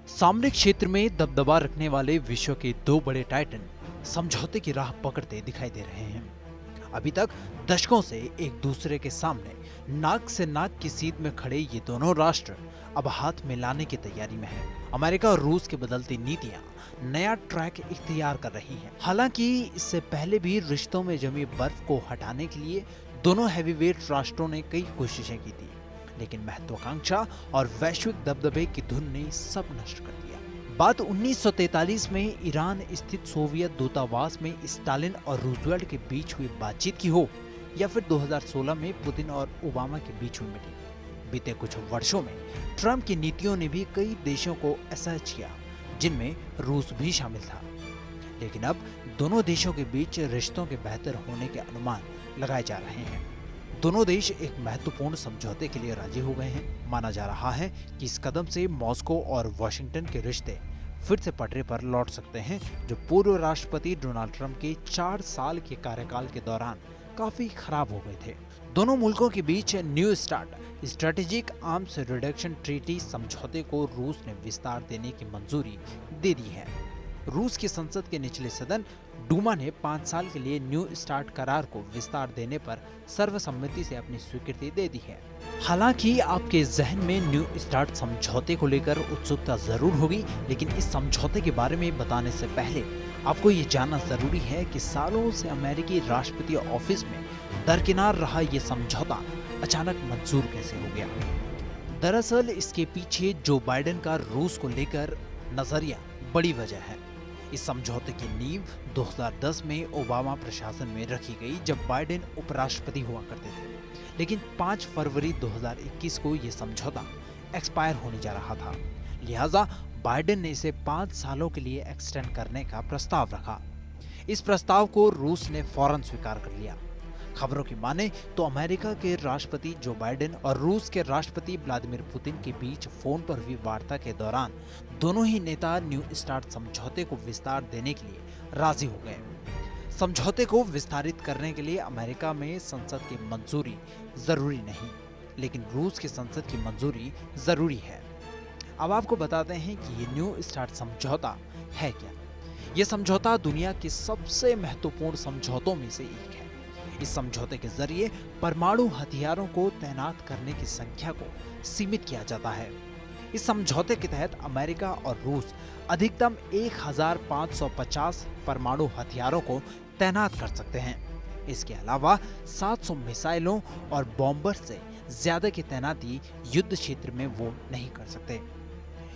सामरिक क्षेत्र में दबदबा रखने वाले विश्व के दो बड़े टाइटन समझौते की राह पकड़ते दिखाई दे रहे हैं। अभी तक दशकों से एक दूसरे के सामने नाक से नाक की सीध में खड़े ये दोनों राष्ट्र अब हाथ मिलाने की तैयारी में हैं। अमेरिका और रूस की बदलती नीतियां नया ट्रैक इख्तियार कर रही हैं। हालांकि इससे पहले भी रिश्तों में जमी बर्फ को हटाने के लिए दोनों हैवीवेट राष्ट्रों ने कई कोशिशें की थी, लेकिन महत्वाकांक्षा और वैश्विक दबदबे की धुन ने सब नष्ट कर दिया। बात 1943 में ईरान स्थित सोवियत दूतावास में स्टालिन और रूजवेल्ट के बीच हुई बातचीत की हो, या फिर 2016 में पुतिन और ओबामा के बीच हुई मीटिंग। बीते कुछ वर्षों में ट्रंप की नीतियों ने भी कई देशों को असहज किया, जिनमें रूस भी शामिल था। लेकिन अब दोनों देशों के बीच रिश्तों के बेहतर होने के अनुमान लगाए जा रहे हैं। दोनों देश एक महत्वपूर्ण समझौते के लिए राजी हो गए हैं। माना जा रहा है कि इस कदम से मॉस्को और वॉशिंगटन के रिश्ते फिर से पटरी पर लौट सकते हैं, जो पूर्व राष्ट्रपति डोनाल्ड ट्रंप के 4 साल के कार्यकाल के दौरान काफी खराब हो गए थे। दोनों मुल्कों के बीच New START strategic arms reduction treaty समझौते को रूस ने विस्तार देने की मंजूरी दे दी है। रूस की संसद के निचले सदन डूमा ने 5 साल के लिए न्यू स्टार्ट करार को विस्तार देने पर सर्वसम्मति से अपनी स्वीकृति दे दी है। हालांकि आपके जहन में न्यू स्टार्ट समझौते को लेकर उत्सुकता जरूर होगी, लेकिन इस समझौते के बारे में बताने से पहले आपको ये जानना जरूरी है कि सालों से अमेरिकी राष्ट्रपति ऑफिस में दरकिनार रहा ये समझौता अचानक मंजूर कैसे हो गया। दरअसल इसके पीछे जो बाइडेन का रूस को लेकर नजरिया बड़ी वजह है। इस समझौते की नींव 2010 में ओबामा प्रशासन में रखी गई, जब बाइडेन उपराष्ट्रपति हुआ करते थे। लेकिन 5 फरवरी 2021 को यह समझौता एक्सपायर होने जा रहा था, लिहाजा बाइडेन ने इसे 5 सालों के लिए एक्सटेंड करने का प्रस्ताव रखा। इस प्रस्ताव को रूस ने फौरन स्वीकार कर लिया। खबरों की माने तो अमेरिका के राष्ट्रपति जो बाइडेन और रूस के राष्ट्रपति व्लादिमीर पुतिन के बीच फोन पर हुई वार्ता के दौरान दोनों ही नेता न्यू स्टार्ट समझौते को विस्तार देने के लिए राजी हो गए। समझौते को विस्तारित करने के लिए अमेरिका में संसद की मंजूरी जरूरी नहीं, लेकिन रूस की संसद की मंजूरी जरूरी है। अब आपको बताते हैं कि ये न्यू स्टार्ट समझौता है क्या। यह समझौता दुनिया के सबसे महत्वपूर्ण समझौतों में से एक है। इस समझौते के जरिए परमाणु हथियारों को तैनात करने की संख्या को सीमित किया जाता है। इस समझौते के तहत अमेरिका और रूस अधिकतम 1550 परमाणु हथियारों को तैनात कर सकते हैं। इसके अलावा 700 मिसाइलों और बॉम्बर से ज्यादा की तैनाती युद्ध क्षेत्र में वो नहीं कर सकते।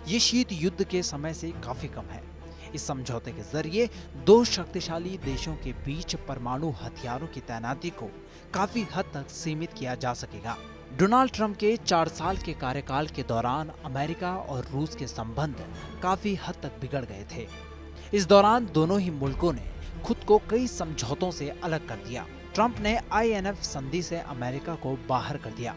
ये शीत युद्ध के समय से काफी कम है। इस समझौते के जरिए दो शक्तिशाली देशों के बीच परमाणु हथियारों की तैनाती को काफी हद तक सीमित किया जा सकेगा। डोनाल्ड ट्रंप के 4 साल के कार्यकाल के दौरान अमेरिका और रूस के संबंध काफी हद तक बिगड़ गए थे। इस दौरान दोनों ही मुल्कों ने खुद को कई समझौतों से अलग कर दिया। ट्रंप ने INF संधि से अमेरिका को बाहर कर दिया।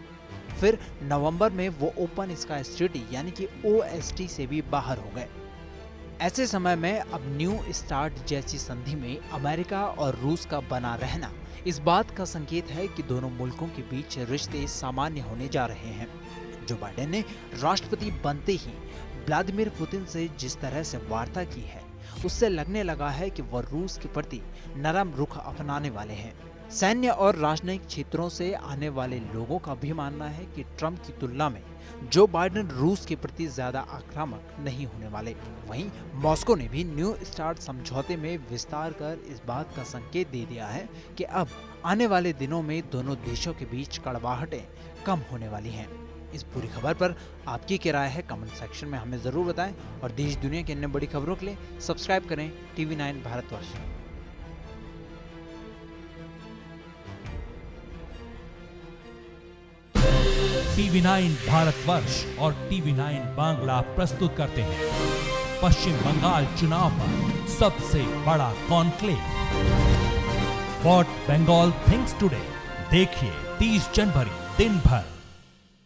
फिर नवंबर में वो ओपन स्काई ट्रीटी यानी कि OST से भी बाहर हो गए। ऐसे समय में अब न्यू स्टार्ट जैसी संधि में अमेरिका और रूस का बना रहना इस बात का संकेत है कि दोनों मुल्कों के बीच रिश्ते सामान्य होने जा रहे हैं। जो बाइडेन ने राष्ट्रपति बनते ही व्लादिमीर पुतिन से जिस तरह से वार्ता की है, उससे लगने लगा है कि वह रूस के प्रति नरम रुख अपनाने वाले हैं। सैन्य और राजनयिक क्षेत्रों से आने वाले लोगों का भी मानना है कि ट्रंप की तुलना में जो बाइडेन रूस के प्रति ज्यादा आक्रामक नहीं होने वाले। वहीं मॉस्को ने भी न्यू स्टार्ट समझौते में विस्तार कर इस बात का संकेत दे दिया है कि अब आने वाले दिनों में दोनों देशों के बीच कड़वाहटें कम होने वाली हैं। इस पूरी खबर पर आपकी क्या राय है, कमेंट सेक्शन में हमें जरूर बताएं, और देश दुनिया की अन्य बड़ी खबरों के लिए सब्सक्राइब करें TV9 भारतवर्ष। TV9 भारतवर्ष और TV9 बांग्ला प्रस्तुत करते हैं पश्चिम बंगाल चुनाव पर सबसे बड़ा conclave, what Bengal thinks today. देखिए 30 जनवरी दिन भर